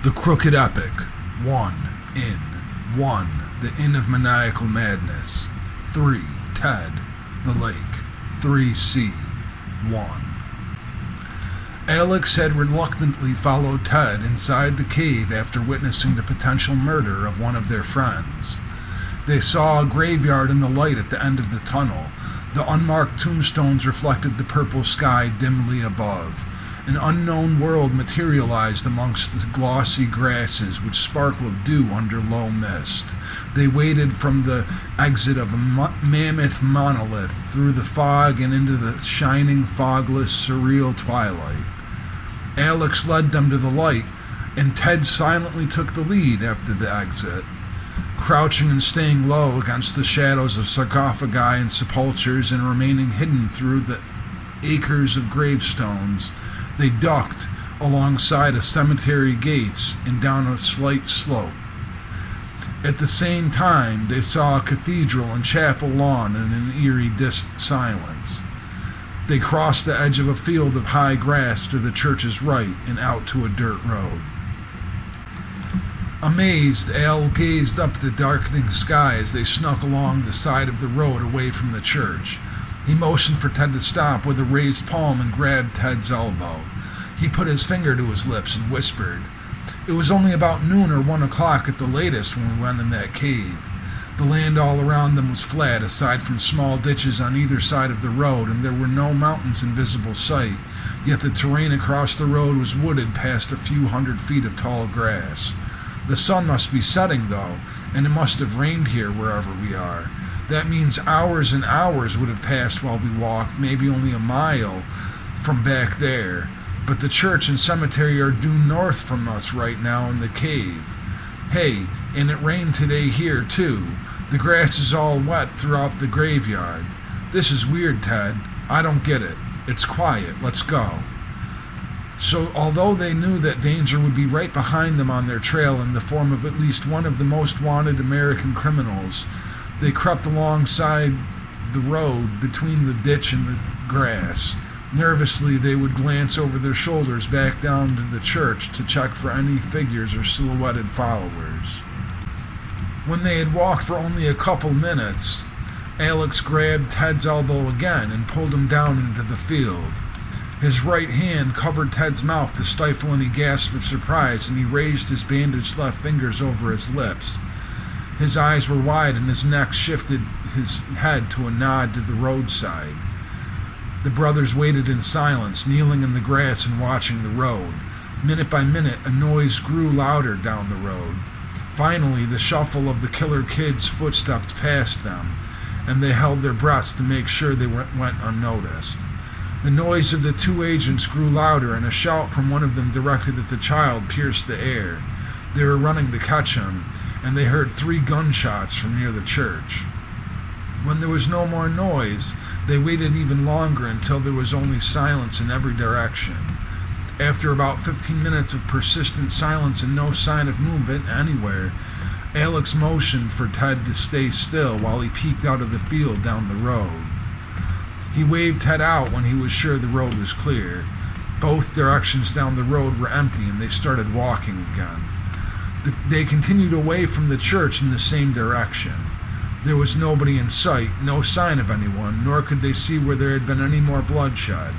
The Crooked Epic. 1. Inn. 1. The Inn of Maniacal Madness. 3. Ted. The Lake. 3C. 1. Alex had reluctantly followed Ted inside the cave after witnessing the potential murder of one of their friends. They saw a graveyard in the light at the end of the tunnel. The unmarked tombstones reflected the purple sky dimly above. An unknown world materialized amongst the glossy grasses which sparkled dew under low mist. They waded from the exit of a mammoth monolith through the fog and into the shining, fogless, surreal twilight. Alex led them to the light, and Ted silently took the lead after the exit. Crouching and staying low against the shadows of sarcophagi and sepulchres and remaining hidden through the acres of gravestones, they ducked alongside a cemetery gates and down a slight slope. At the same time, they saw a cathedral and chapel lawn in an eerie silence. They crossed the edge of a field of high grass to the church's right and out to a dirt road. Amazed, Al gazed up at the darkening sky as they snuck along the side of the road away from the church. He motioned for Ted to stop with a raised palm and grabbed Ted's elbow. He put his finger to his lips and whispered. It was only about noon or 1 o'clock at the latest when we went in that cave. The land all around them was flat, aside from small ditches on either side of the road, and there were no mountains in visible sight, yet the terrain across the road was wooded past a few 100 feet of tall grass. The sun must be setting, though, and it must have rained here wherever we are. That means hours and hours would have passed while we walked, maybe only a mile from back there. But the church and cemetery are due north from us right now in the cave. Hey, and it rained today here, too. The grass is all wet throughout the graveyard. This is weird, Ted. I don't get it. It's quiet. Let's go. So, although they knew that danger would be right behind them on their trail in the form of at least one of the most wanted American criminals, they crept alongside the road between the ditch and the grass. Nervously, they would glance over their shoulders back down to the church to check for any figures or silhouetted followers. When they had walked for only a couple minutes, Alex grabbed Ted's elbow again and pulled him down into the field. His right hand covered Ted's mouth to stifle any gasp of surprise, and he raised his bandaged left fingers over his lips. His eyes were wide and his neck shifted his head to a nod to the roadside. The brothers waited in silence, kneeling in the grass and watching the road. Minute by minute, a noise grew louder down the road. Finally, the shuffle of the killer kid's footsteps passed them, and they held their breaths to make sure they went unnoticed. The noise of the two agents grew louder, and a shout from one of them directed at the child pierced the air. They were running to catch him, and they heard 3 gunshots from near the church. When there was no more noise, they waited even longer until there was only silence in every direction. After about 15 minutes of persistent silence and no sign of movement anywhere, Alex motioned for Ted to stay still while he peeked out of the field down the road. He waved Ted out when he was sure the road was clear. Both directions down the road were empty, and they started walking again. They continued away from the church in the same direction. There was nobody in sight, no sign of anyone, nor could they see where there had been any more bloodshed.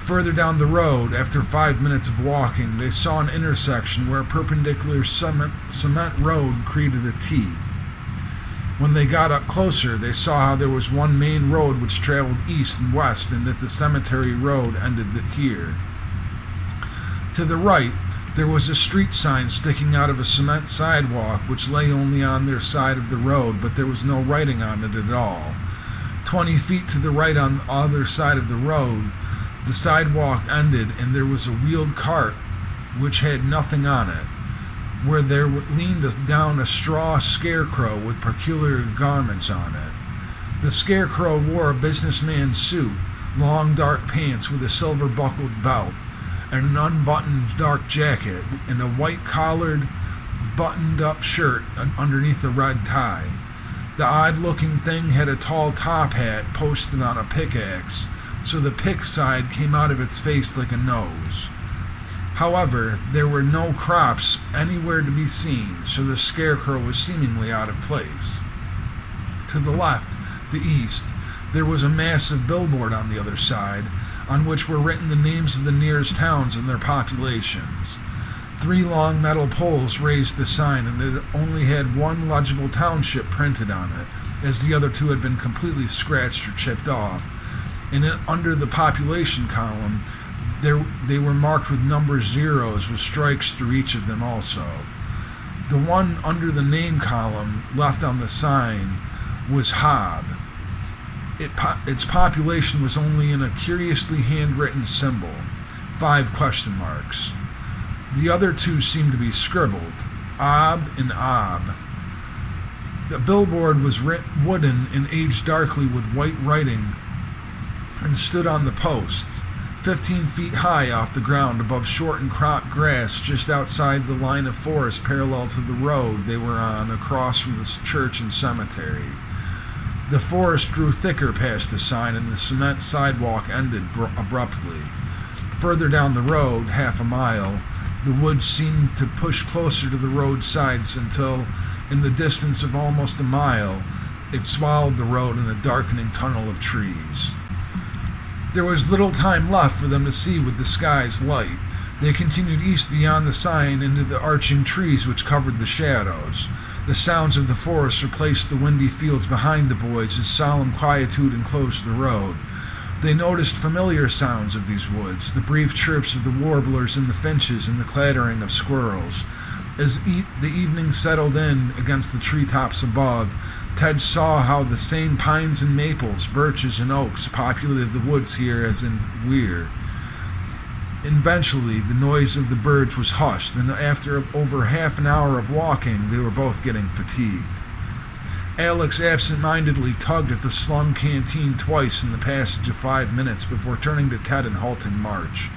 Further down the road, after 5 minutes of walking, they saw an intersection where a perpendicular cement road created a T. When they got up closer, they saw how there was one main road which traveled east and west, and that the cemetery road ended here. To the right, there was a street sign sticking out of a cement sidewalk which lay only on their side of the road, but there was no writing on it at all. 20 feet to the right on the other side of the road, the sidewalk ended, and there was a wheeled cart which had nothing on it, where there leaned down a straw scarecrow with peculiar garments on it. The scarecrow wore a businessman's suit, long dark pants with a silver buckled belt, and an unbuttoned dark jacket, and a white-collared, buttoned-up shirt underneath a red tie. The odd-looking thing had a tall top hat posted on a pickaxe, so the pick side came out of its face like a nose. However, there were no crops anywhere to be seen, so the scarecrow was seemingly out of place. To the left, the east, there was a massive billboard on the other side, on which were written the names of the nearest towns and their populations. 3 long metal poles raised the sign, and it only had one legible township printed on it, as the other 2 had been completely scratched or chipped off. And under the population column, they were marked with number zeros with strikes through each of them also. The one under the name column left on the sign was Hob. Its population was only in a curiously handwritten symbol, 5 question marks. The other 2 seemed to be scribbled, Ob and Ob. The billboard was wooden and aged darkly with white writing and stood on the posts, 15 feet high off the ground above short and cropped grass just outside the line of forest parallel to the road they were on across from the church and cemetery. The forest grew thicker past the sign, and the cement sidewalk ended abruptly. Further down the road, half a mile, the woods seemed to push closer to the road sides until, in the distance of almost a mile, it swallowed the road in a darkening tunnel of trees. There was little time left for them to see with the sky's light. They continued east beyond the sign into the arching trees which covered the shadows. The sounds of the forest replaced the windy fields behind the boys as solemn quietude enclosed the road. They noticed familiar sounds of these woods, the brief chirps of the warblers and the finches and the clattering of squirrels. As the evening settled in against the treetops above, Ted saw how the same pines and maples, birches and oaks populated the woods here as in Weir. Eventually, the noise of the birds was hushed, and after over half an hour of walking, they were both getting fatigued. Alex absent-mindedly tugged at the slung canteen twice in the passage of 5 minutes before turning to Ted and halting march.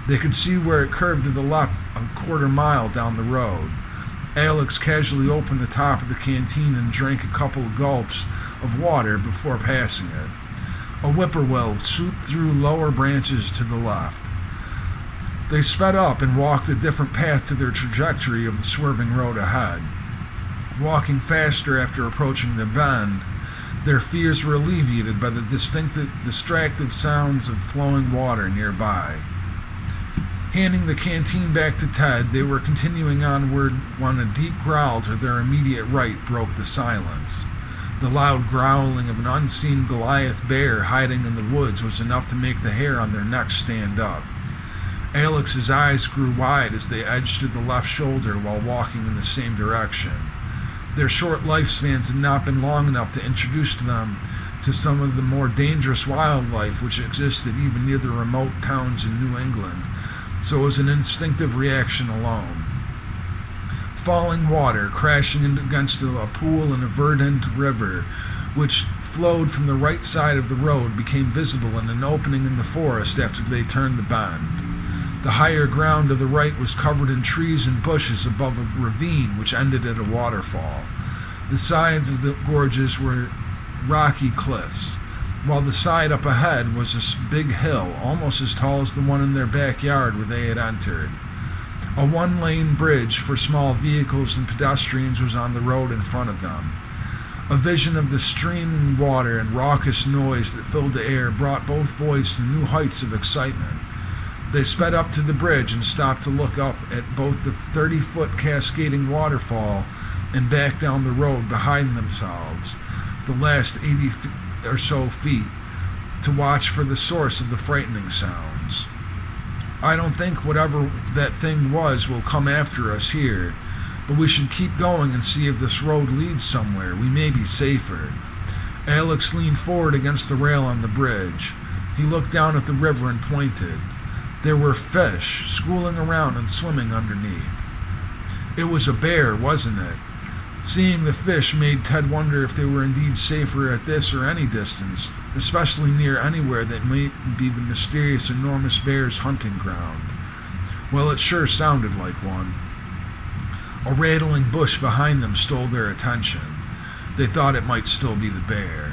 They could see where it curved to the left a quarter mile down the road. Alex casually opened the top of the canteen and drank a couple of gulps of water before passing it. A whippoorwill swooped through lower branches to the left. They sped up and walked a different path to their trajectory of the swerving road ahead. Walking faster after approaching the bend, their fears were alleviated by the distractive sounds of flowing water nearby. Handing the canteen back to Ted, they were continuing onward when a deep growl to their immediate right broke the silence. The loud growling of an unseen Goliath bear hiding in the woods was enough to make the hair on their necks stand up. Alex's eyes grew wide as they edged to the left shoulder while walking in the same direction. Their short lifespans had not been long enough to introduce them to some of the more dangerous wildlife which existed even near the remote towns in New England, so it was an instinctive reaction alone. Falling water crashing against a pool in a verdant river, which flowed from the right side of the road, became visible in an opening in the forest after they turned the bend. The higher ground to the right was covered in trees and bushes above a ravine which ended at a waterfall. The sides of the gorges were rocky cliffs, while the side up ahead was a big hill, almost as tall as the one in their backyard where they had entered. A one-lane bridge for small vehicles and pedestrians was on the road in front of them. A vision of the streaming water and raucous noise that filled the air brought both boys to new heights of excitement. They sped up to the bridge and stopped to look up at both the 30-foot cascading waterfall and back down the road behind themselves, the last 80 or so feet, to watch for the source of the frightening sounds. I don't think whatever that thing was will come after us here, but we should keep going and see if this road leads somewhere. We may be safer. Alex leaned forward against the rail on the bridge. He looked down at the river and pointed. There were fish schooling around and swimming underneath. It was a bear, wasn't it? Seeing the fish made Ted wonder if they were indeed safer at this or any distance, especially near anywhere that might be the mysterious enormous bear's hunting ground. Well, it sure sounded like one. A rattling bush behind them stole their attention. They thought it might still be the bear.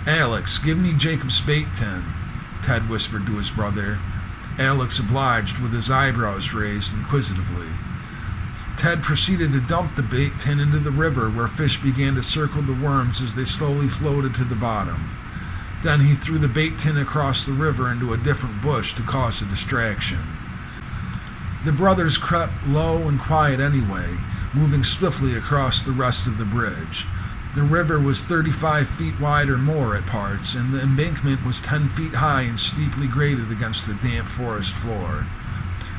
"Alex, give me Jacob's bait tin," Ted whispered to his brother. Alex obliged with his eyebrows raised inquisitively. Ted proceeded to dump the bait tin into the river, where fish began to circle the worms as they slowly floated to the bottom. Then he threw the bait tin across the river into a different bush to cause a distraction. The brothers crept low and quiet anyway, moving swiftly across the rest of the bridge. The river was 35 feet wide or more at parts, and the embankment was 10 feet high and steeply graded against the damp forest floor.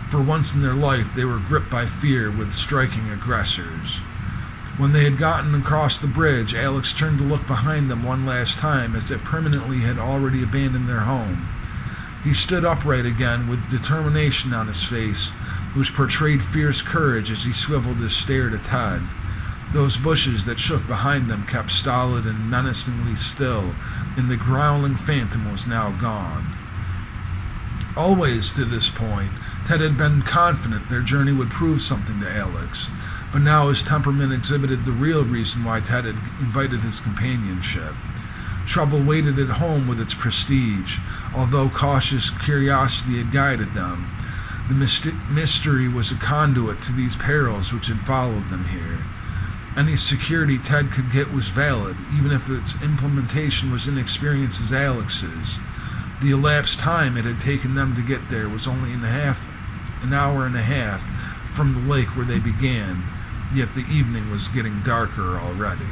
For once in their life, they were gripped by fear with striking aggressors. When they had gotten across the bridge, Alex turned to look behind them one last time, as if permanently had already abandoned their home. He stood upright again with determination on his face, which portrayed fierce courage as he swiveled his stare to Ted. Those bushes that shook behind them kept stolid and menacingly still, and the growling phantom was now gone. Always to this point, Ted had been confident their journey would prove something to Alex, but now his temperament exhibited the real reason why Ted had invited his companionship. Trouble waited at home with its prestige, although cautious curiosity had guided them. The mystery was a conduit to these perils which had followed them here. Any security Ted could get was valid, even if its implementation was inexperienced as Alex's. The elapsed time it had taken them to get there was only an hour and a half from the lake where they began, yet the evening was getting darker already.